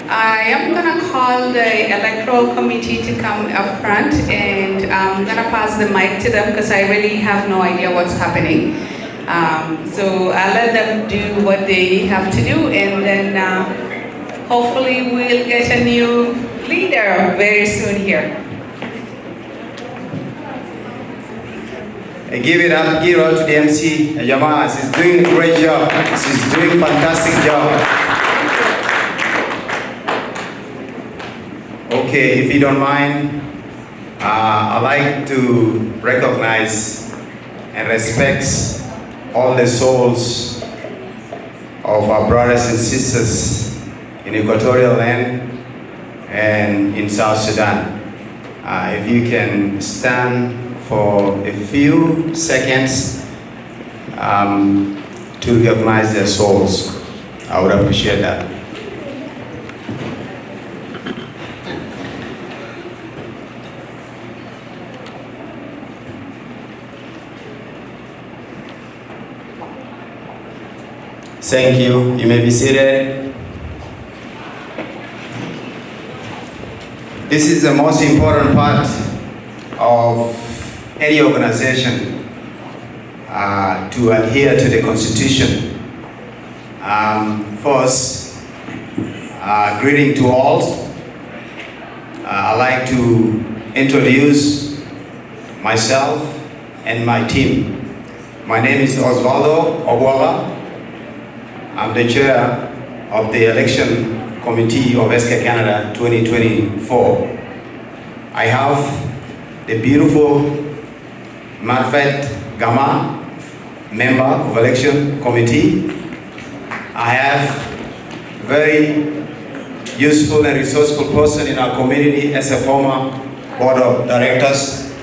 I am going to call the electoral committee to come up front, and I'm going to pass the mic to them because I really have no idea what's happening. So I'll let them do what they have to do, and then hopefully we'll get a new leader very soon here. Give it up to the MC, Yama. She's doing a great job. She's doing a fantastic job. Okay, if you don't mind, I'd like to recognize and respect all the souls of our brothers and sisters in Equatorial land and in South Sudan. If you can stand for a few seconds to recognize their souls, I would appreciate that. Thank you. You may be seated. This is the most important part of any organization to adhere to the Constitution. First, greeting to all. I'd like to introduce myself and my team. My name is Osvaldo Obwala. I'm the chair of the election committee of ESSCA Canada 2024. I have the beautiful Marfet Gama, member of election committee. I have very useful and resourceful person in our community as a former board of directors,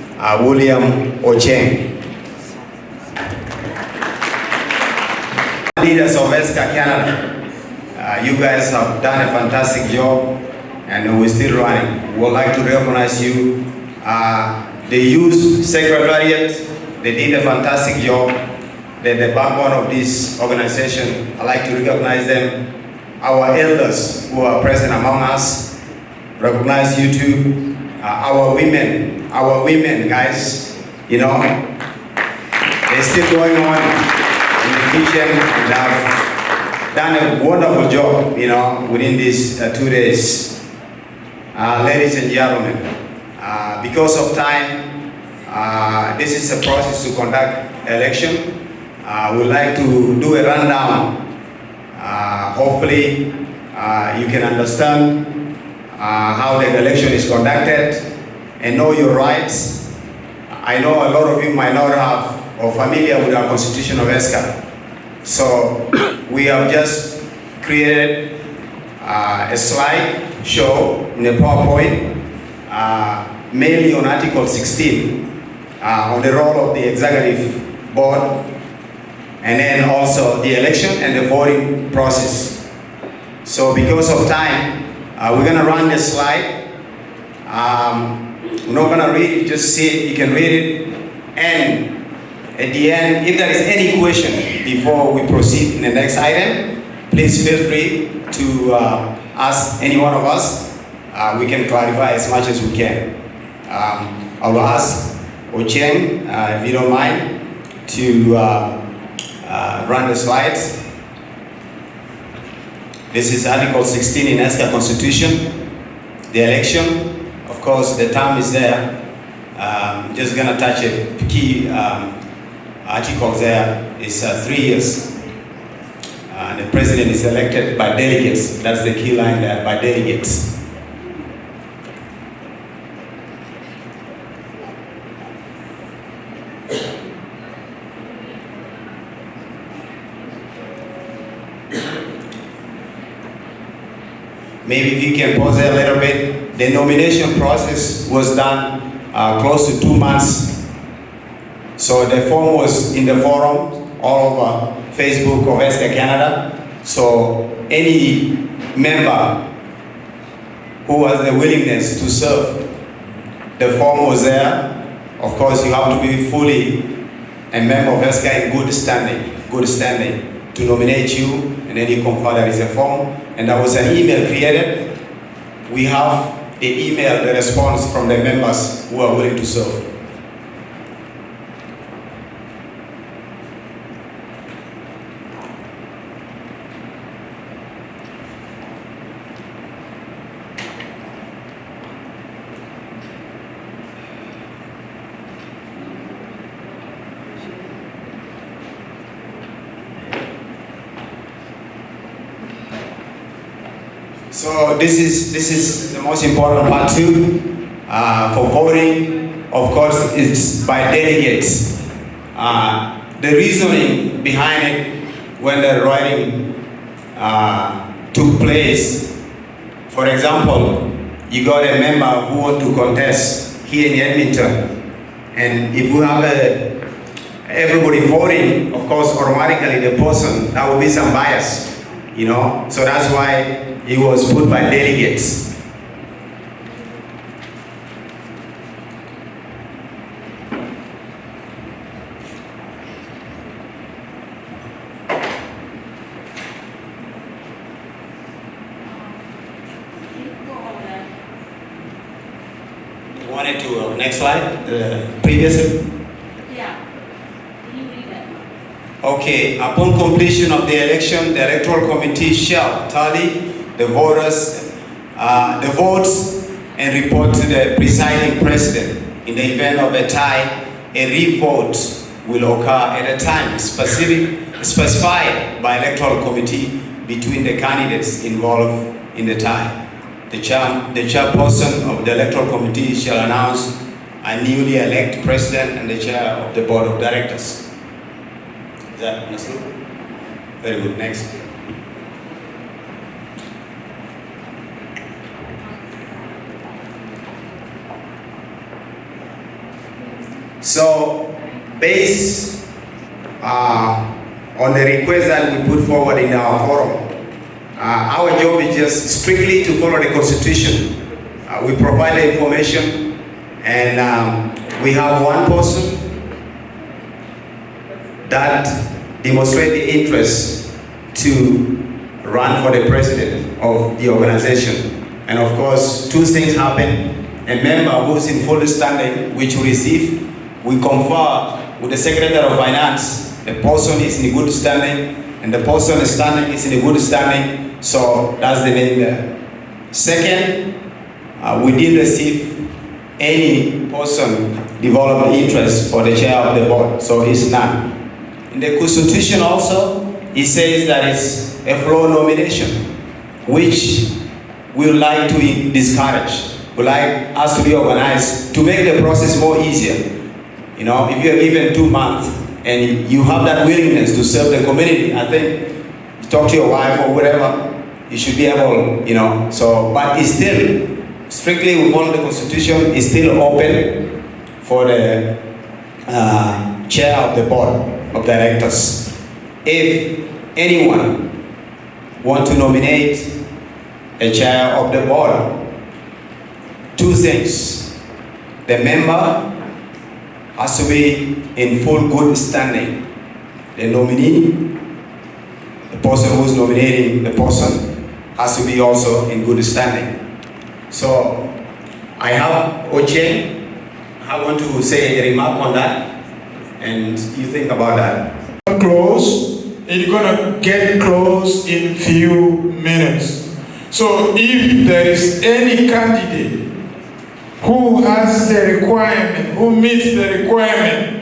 William Ocheng. Leaders of ESSCA Canada, you guys have done a fantastic job and we're still running. We would like to recognize you. The youth secretariat, they did a fantastic job. They're the backbone of this organization. I'd like to recognize them. Our elders who are present among us, recognize you too. Our women guys, you know, they're still going on in the kitchen and have done a wonderful job, you know, within these 2 days. Ladies and gentlemen, because of time, this is a process to conduct election. We'd like to do a rundown. Hopefully, you can understand how the election is conducted and know your rights. I know a lot of you might not have or familiar with our constitution of ESSCA. So we have just created a slide show in a PowerPoint, mainly on Article 16, on the role of the executive board, and then also the election and the voting process. So because of time, we're gonna run the slide. We're not gonna read it, just see it, you can read it, and at the end, if there is any question before we proceed in the next item, please feel free to ask any one of us. We can clarify as much as we can. I will ask Ocheng, if you don't mind, to run the slides. This is Article 16 in ESSCA Constitution. The election, of course, the term is there. Just gonna touch a key article there. It's 3 years. The president is elected by delegates. That's the key line there, by delegates. Maybe if you can pause there a little bit. The nomination process was done close to 2 months. So the form was in the forum all over Facebook of ESSCA Canada. So any member who has the willingness to serve, the form was there. Of course, you have to be fully a member of ESSCA in good standing to nominate you, and then you confirm there is a form. And there was an email created we have the email, the response from the members who are willing to serve. So this is the most important part too. For voting, of course, it's by delegates. The reasoning behind it, when the writing took place, for example, you got a member who want to contest here in Edmonton, and if we have everybody voting, of course, automatically the person, that will be some bias, you know. So that's why it was put by delegates. Wanted to next slide, previous. Yeah. Can you read that? Okay. Upon completion of the election, the electoral committee shall tally the votes and report to the presiding president. In the event of a tie, a re-vote will occur at a time specified by electoral committee between the candidates involved in the tie. The chairperson of the electoral committee shall announce a newly elected president and the chair of the board of directors. Is that understood? Very good. Next. So, based on the request that we put forward in our forum, our job is just strictly to follow the Constitution. We provide the information, and we have one person that demonstrates the interest to run for the president of the organization. And of course, two things happen. A member who's in full standing, which we receive, we confer with the Secretary of Finance. The person is in good standing, and the person standing is in good standing. So that's the name there. Second, we didn't receive any person develop interest for the chair of the board, so it's none. In the Constitution also, it says that it's a floor nomination, which we would like to discourage. We like us to be organized to make the process more easier. You know, if you're given 2 months and you have that willingness to serve the community, I think you talk to your wife or whatever, you should be able, you know. So, but it's still, strictly we follow the Constitution, it's still open for the chair of the board of directors. If anyone want to nominate a chair of the board, two things. The member has to be in full good standing. The nominee, the person who is nominating the person, has to be also in good standing. So I have Ochen. I want to say a remark on that, and you think about that. Close. It's gonna get close in few minutes. So if there is any candidate who has the requirement, who meets the requirement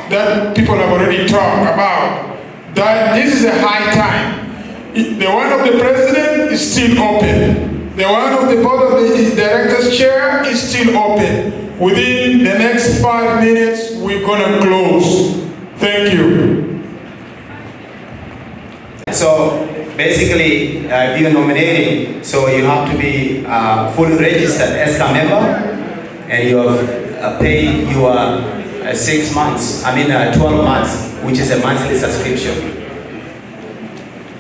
that people have already talked about, that this is a high time. The one of the president is still open. The one of the board of the directors chair is still open. Within the next 5 minutes, we're gonna close. Thank you. So basically, if you're nominating, so you have to be fully registered ESSCA member, and you have paid your 6 months, 12 months, which is a monthly subscription.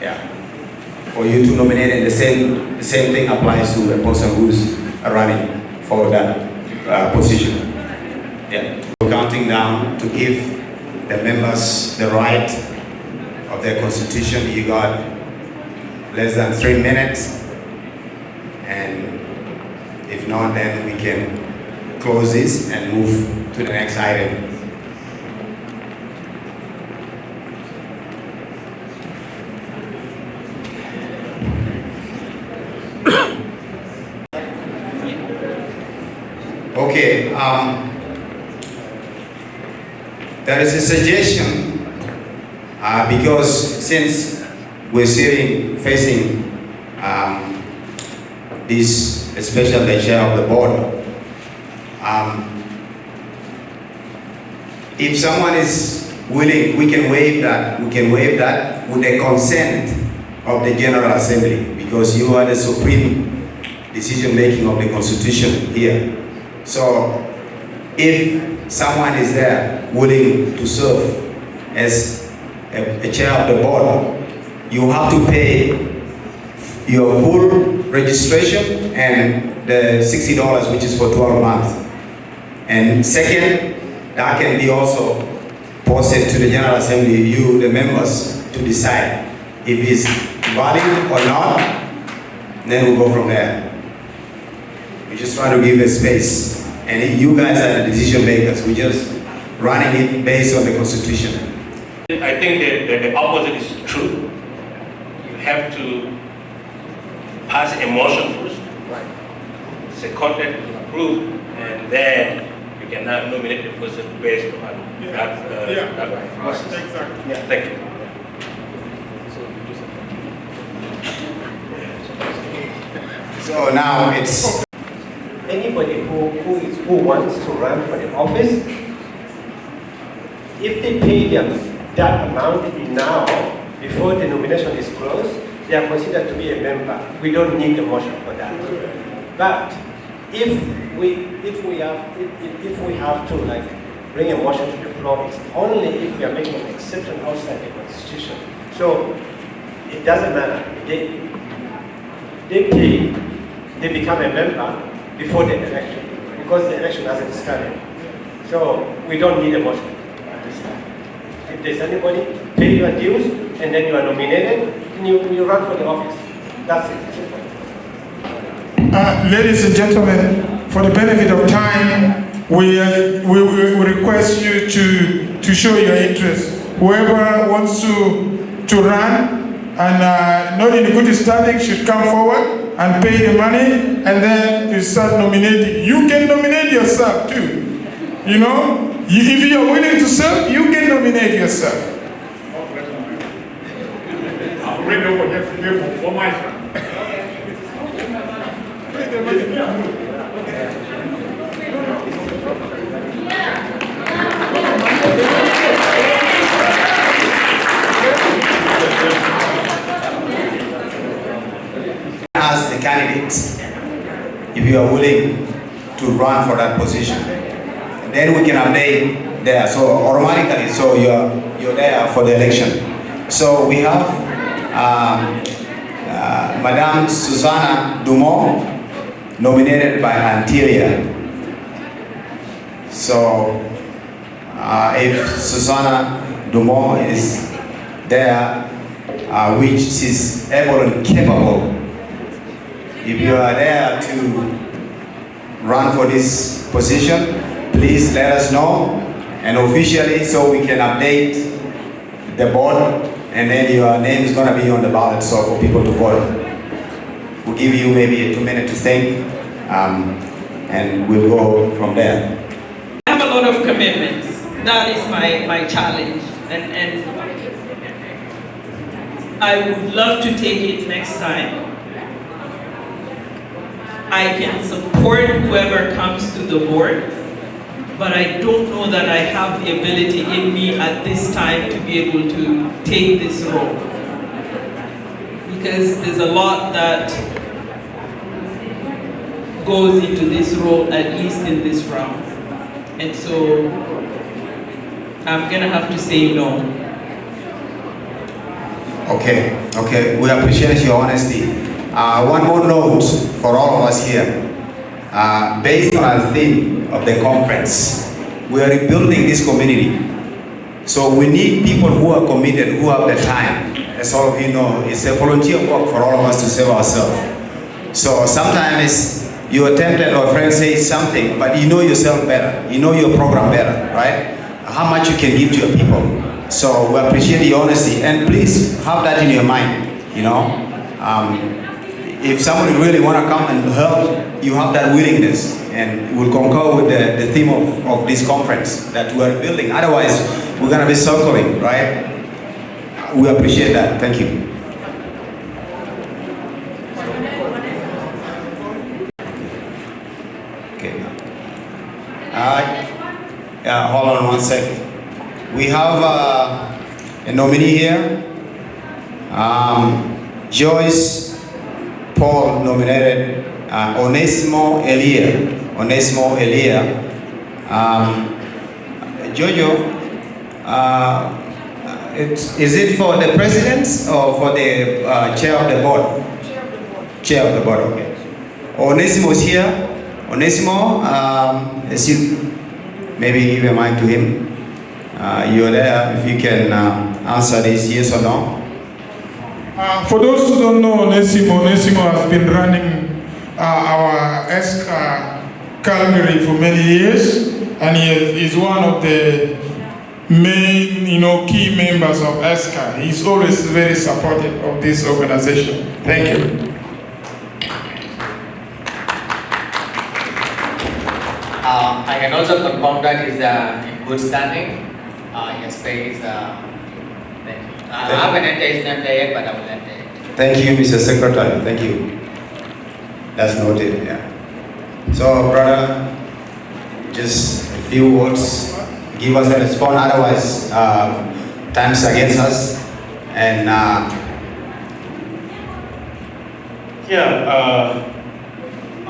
Yeah. For you to nominate, and the same thing applies to a person who's running for that position. Yeah. We're counting down to give the members the right of their constitution. You got less than 3 minutes, and If not, then we can close this and move to the next item. Okay, there is a suggestion because since we're facing this, especially the chair of the board, if someone is willing, we can waive that. We can waive that with the consent of the General Assembly, because you are the supreme decision making of the Constitution here. So, if someone is there willing to serve as a chair of the board, you have to pay your full registration and the $60, which is for 12 months. And second, that can be also posted to the General Assembly, you, the members, to decide if it's valid or not. Then we'll go from there. We just try to give a space. And you guys are the decision makers. We're just running it based on the Constitution. I think that the opposite is true. You have to pass a motion first. Right. Seconded, approved, and then you can now nominate the person based on that process. Exactly. Yeah. Thank you. So now it's anybody who wants to run for the office, if they pay that amount now, before the nomination is closed, they are considered to be a member. We don't need a motion for that. But if we have to like bring a motion to the floor, it's only if we are making an exception outside the Constitution. So it doesn't matter. They pay, they become a member before the election, because the election hasn't started. So we don't need a motion at this time. If there's anybody, pay your dues, and then you are nominated, and you run for the office. That's it. Ladies and gentlemen, for the benefit of time, we request you to show your interest. Whoever wants to run and not in good standing should come forward and pay the money, and then you start nominating. You can nominate yourself too. You know, if you are willing to serve, you can nominate yourself. I'm ready for my friend. Ask the candidates if you are willing to run for that position. Then we can update there. So automatically, so you're there for the election. So we have Madame Susanna Dumont, nominated by Antilia. So if Susanna Dumont is there, which she's able and capable, if you are there to run for this position, please let us know, and officially, so we can update the board, and then your name is going to be on the ballot, so for people to vote. We'll give you maybe 2 minutes to think, and we'll go from there. I have a lot of commitments. That is my challenge, and I would love to take it next time. I can support whoever comes to the board, but I don't know that I have the ability in me at this time to be able to take this role. Because there's a lot that goes into this role, at least in this round. And so I'm gonna have to say no. Okay, we appreciate your honesty. One more note for all of us here. Based on the theme of the conference, we are rebuilding this community. So we need people who are committed, who have the time. As all of you know, it's a volunteer work for all of us to save ourselves. So sometimes you attempted or friend says something, but you know yourself better, you know your program better, right? How much you can give to your people. So we appreciate the honesty, and please have that in your mind, you know. If somebody really want to come and help, you have that willingness, and we'll concur with the theme of this conference that we are building. Otherwise, we're going to be circling, right? We appreciate that. Thank you. Okay. Yeah, hold on one second. We have a nominee here. Joyce Paul nominated Onesimo Elia. Onesimo Elia. Jojo, is it for the president or for the chair of the board? Chair of the board, okay. Onesimo is here. Onesimo, maybe give a mic to him. You're there, if you can answer this yes or no. For those who don't know Onesimo has been running our ESSCA Calgary for many years, and he is one of the main, key members of ESSCA. He's always very supportive of this organization. Thank you. I can also confirm that he's in good standing. His pay is, thank you. I haven't entered his name there yet, but I will enter it. Thank you, Mr. Secretary. Thank you. That's noted, yeah. So, brother, just a few words. Give us a response, otherwise, time's against us. And, I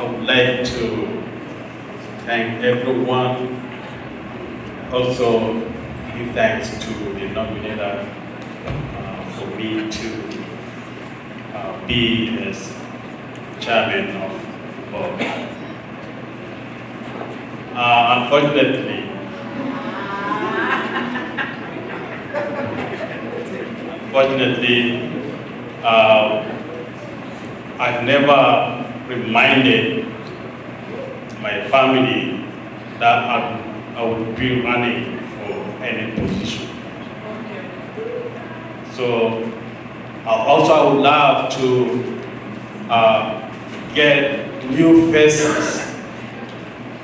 would like to thank everyone. Also, give thanks to the nominator for me to be as chairman of the board. Unfortunately, I've never reminded my family that I would be running for any position. So I would love to get new faces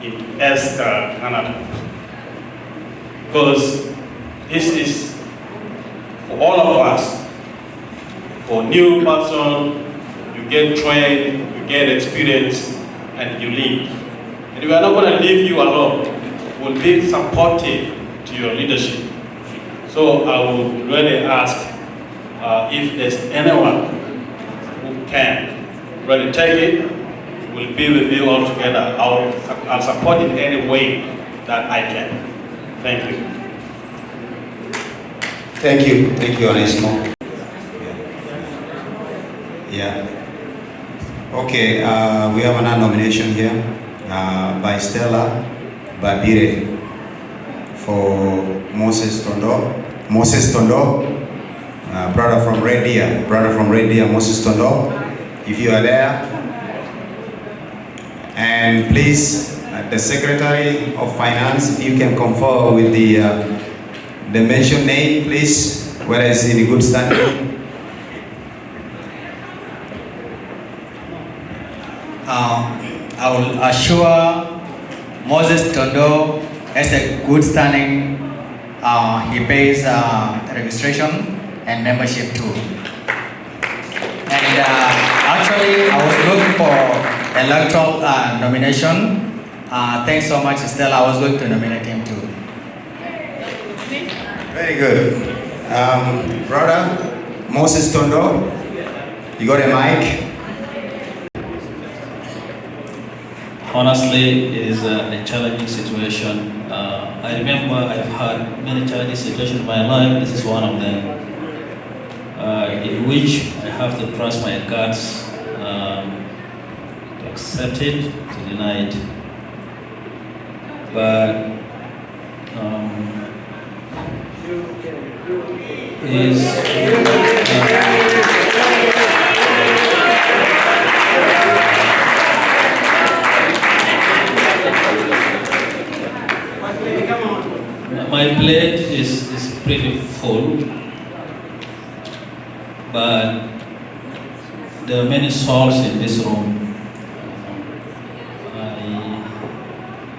in ESSCA Canada, because this is for all of us. For new person, you get trained, you get experience, and you leave. And we are not going to leave you alone. We'll be supportive to your leadership. So I would really ask if there's anyone who can really take it, we'll be with you all together. I'll support in any way that I can. Thank you. thank you, Onesimo. Yeah. Okay, we have another nomination here by Stella Babire for Moses Tondo. Moses Tondo, brother from Red Deer, Moses Tondo. If you are there, and please, the Secretary of Finance, if you can confer with the mentioned name, please, whether it's in good standing. I will assure Moses Tondo has a good standing. He pays registration and membership too. And actually, I was looking for electoral nomination. Thanks so much, Estelle. I was going to nominate him too. Very good. Brother Moses Tondo, you got a mic? Honestly, it is a challenging situation. I remember I've had many challenging situations in my life. This is one of them, in which I have to trust my guts to accept it, to deny it. But My plate is pretty full, but there are many souls in this room.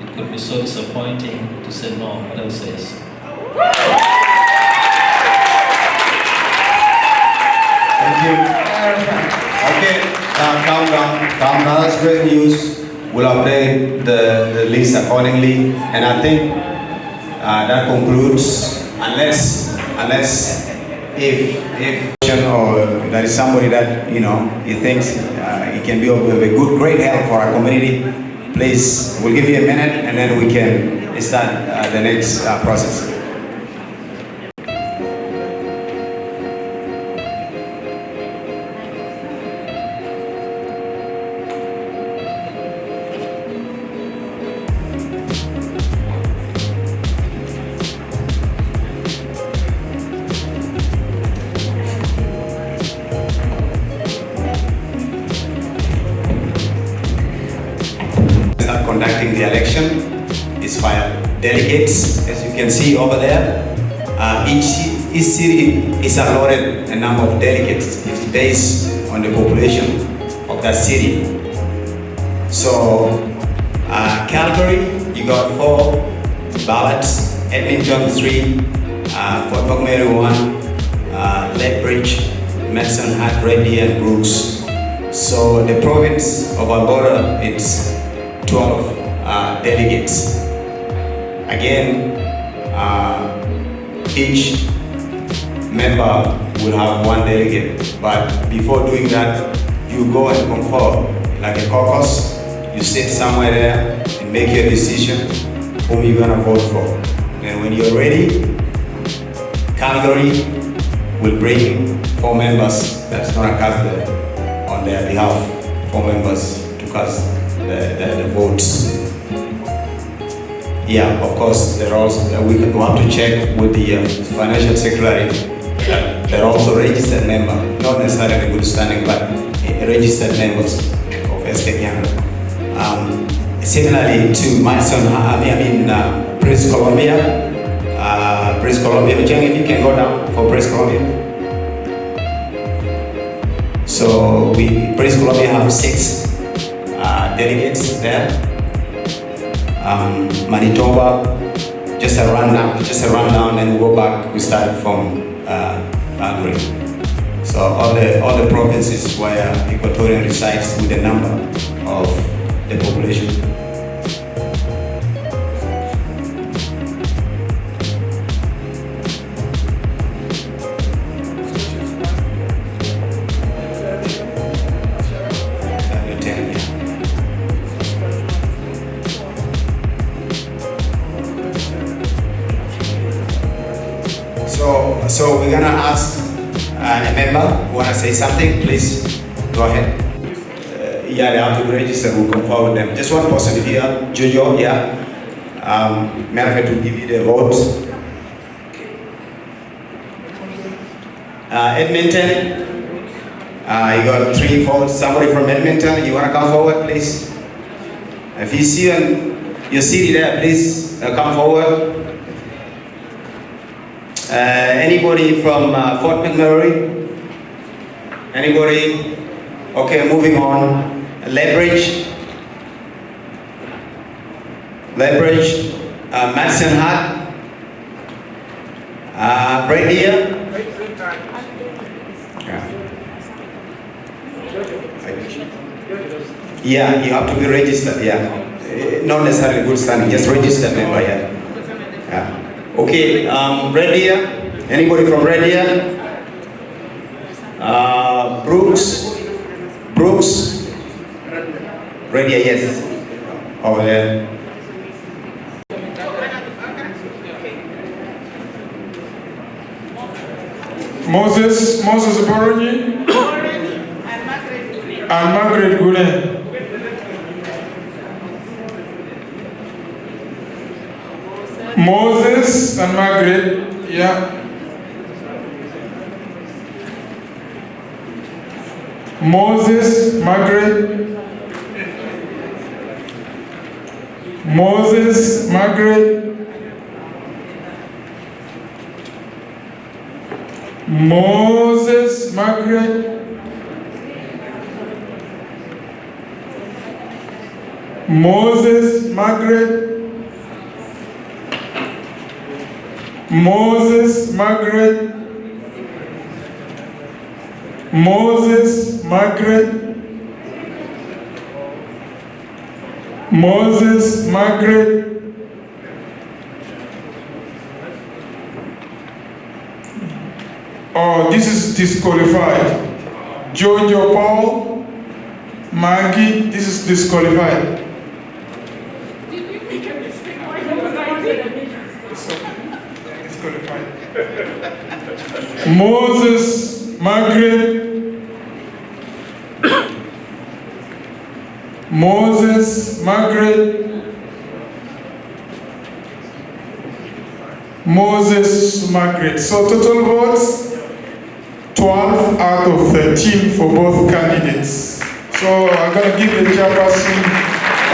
It could be so disappointing to say no, what else says? Thank you. Okay, calm down. That's great news. We'll update the list accordingly, and I think that concludes. Unless if or there is somebody that he thinks it can be of a great help for our community, please, we'll give you a minute, and then we can start the next process. Conducting the election is via delegates, as you can see over there. Each city is allotted a number of delegates. It's based on the population of that city. So Calgary, you got 4 ballots, Edmonton 3, Fort McMurray 1, Lethbridge, Medicine Hat, Red Deer, and Brooks. So the province of Alberta, it's 12 delegates. Again, each member will have 1 delegate, but before doing that, you go and confer like a caucus. You sit somewhere there and make your decision whom you're gonna vote for. And when you're ready, Calgary will bring 4 members that's gonna cast on their behalf, 4 members to cast the votes. Yeah, of course, they're also, we have to check with the financial secretary. They're also registered member, not necessarily good standing, but registered members of ESSCA. Similarly to my son, Prince Columbia. Prince Columbia, Jen, if you can go down for Prince Columbia. So Prince Columbia have 6 delegates there. Manitoba, just a rundown, and we'll go back. We start from Calgary. So all the provinces where Equatorian resides with the number of the population. So we're gonna ask a member who wanna say something, please go ahead. Yeah, they have to be registered, we'll come forward them. Just one person here, Jojo, yeah. Merve to give you the votes. Edmonton, you got 3 votes. Somebody from Edmonton, you wanna come forward, please? If you see your city there, please come forward. Anybody from Fort McMurray? Anybody? Okay, moving on. Lethbridge, Medicine Hat, Red Deer. Yeah, you have to be registered. Yeah, not necessarily good standing, just registered member. Yeah. Okay, Red Deer. Anybody from Red Deer? Brooks. Red Deer, yes. Over there. Moses Boroji and Margaret Goulet. Moses and Margaret, yeah. Moses, Margaret. Moses, Margaret. Moses Margaret. Moses Margaret. Moses Margaret. Moses Margaret. Moses Margaret. Oh, this is disqualified. Jojo Paul, Maggie, this is disqualified. Moses Margaret. Moses Margaret. Moses Margaret. So total votes 12 out of 13 for both candidates. So I'm going to give the chairperson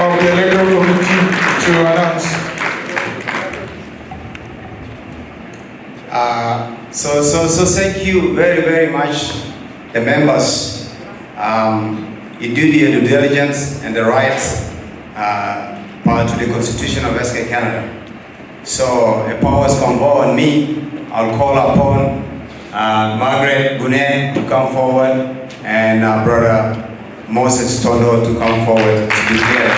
of the electoral committee to announce. So thank you very, very much, the members. You do your due diligence and the rights part to the Constitution of ESSCA Canada. So a powers confer on me. I'll call upon Margaret Gunet to come forward and our brother Moses Tondo to come forward to declare.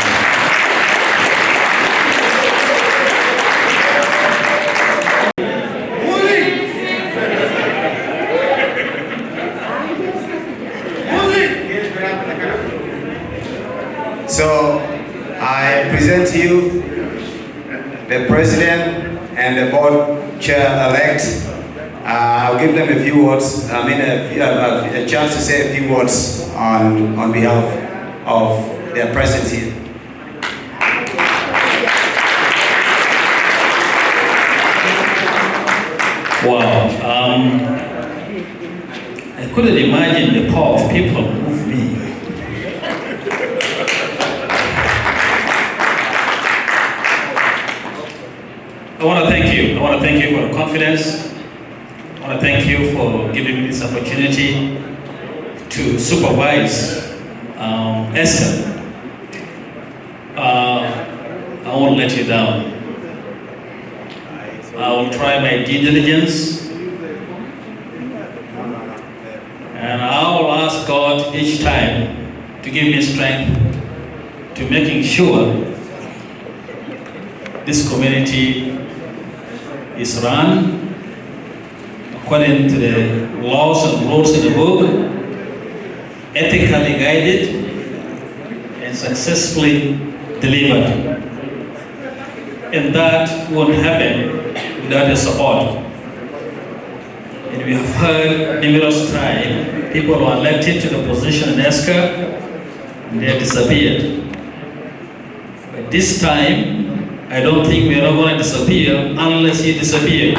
So I present to you the president and the board chair-elect. I'll give them a few words, a chance to say a few words on behalf of their presence here. Wow. I couldn't imagine the power of people move me. I want to thank you. I want to thank you for the confidence. I want to thank you for giving me this opportunity to supervise ESSCA. I won't let you down. I will try my due diligence, and I will ask God each time to give me strength to making sure this community is run according to the laws and rules in the book, ethically guided, and successfully delivered. And that won't happen without your support. And we have heard numerous times, people who are elected to the position in ESSCA, and they have disappeared. But this time, I don't think we are not going to disappear unless you disappear.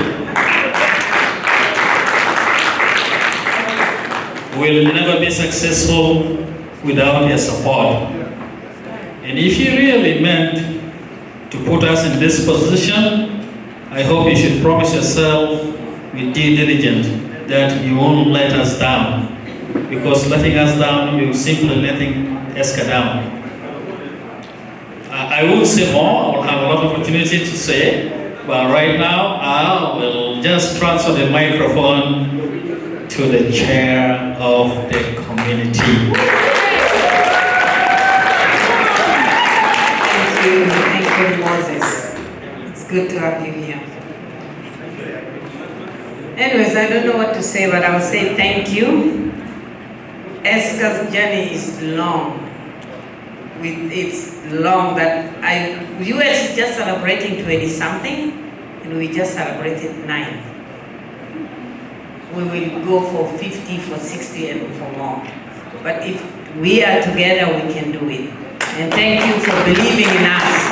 We'll never be successful without your support. And if you really meant to put us in this position, I hope you should promise yourself with due diligence that you won't let us down. Because letting us down, you're simply letting ESSCA down. I will say more, I will have a lot of opportunity to say, but right now I will just transfer the microphone to the chair of the community. Thank you, Moses. It's good to have you here. Anyways, I don't know what to say, but I will say thank you. ESSCA's journey is long. It's long that US is just celebrating 20-something, and we just celebrated 9. We will go for 50, for 60, and for more. But if we are together, we can do it. And thank you for believing in us.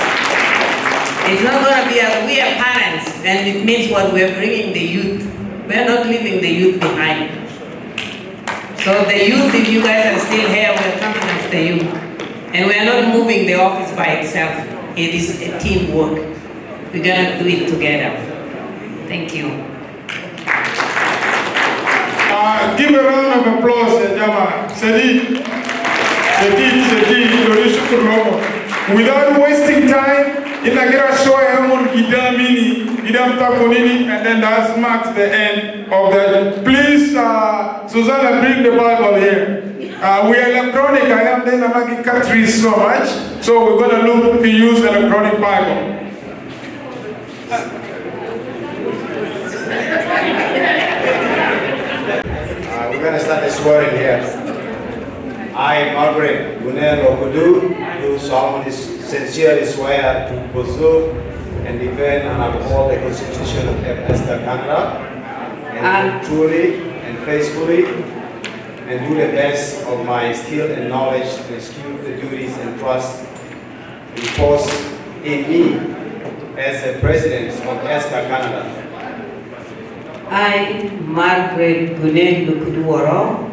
It's not going to be we are parents, and it means what we're bringing the youth. We're not leaving the youth behind. So the youth, if you guys are still here, we're coming after you. And we are not moving the office by itself. It is a teamwork. We're going to do it together. Thank you. Give a round of applause, Jama. Sedi. Without wasting time, in a gira show and then that marks the end of the. Please, Susanna, bring the Bible here. We are electronic. I am then among countries so much, so we're going to look to use the electronic Bible. We're going to start the swearing here. I, Margaret Gunel Okudu, do solemnly sincerely swear to preserve and defend and uphold the Constitution of ESSCA Canada, and truly and faithfully and do the best of my skill and knowledge to execute the duties and trust imposed in me as the President of ESSCA Canada. I, Margaret Gunel Okudu,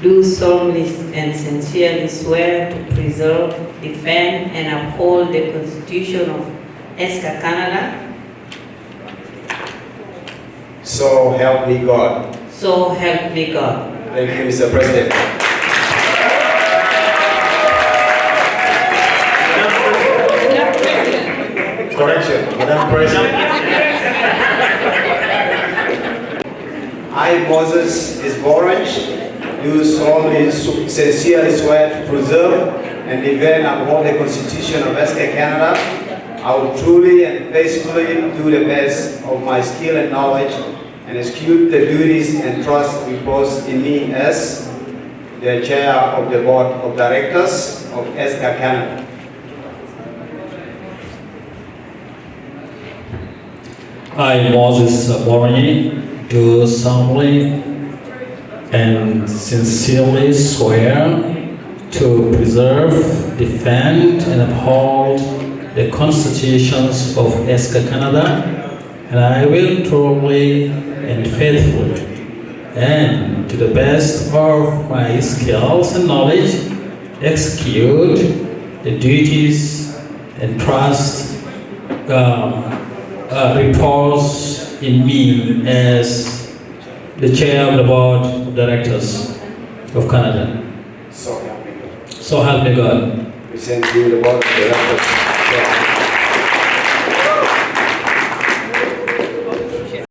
do solemnly and sincerely swear to preserve, defend, and uphold the Constitution of ESSCA Canada. So help me God. So help me God. Thank you, Mr. President. Correction, Madam President. I, Moses Isborange, do solemnly sincerely swear to preserve and defend and uphold the Constitution of ESSCA Canada. I will truly and faithfully do the best of my skill and knowledge and execute the duties and trust imposed in me as the Chair of the Board of Directors of ESSCA Canada. I, Moses Borny, do solemnly and sincerely swear to preserve, defend, and uphold the constitutions of ESSCA Canada, and I will truly and faithfully, and to the best of my skills and knowledge, execute the duties and trust reposed in me as the Chair of the Board of Directors of Canada. So help me God. So help me God. We send you the Board of Directors.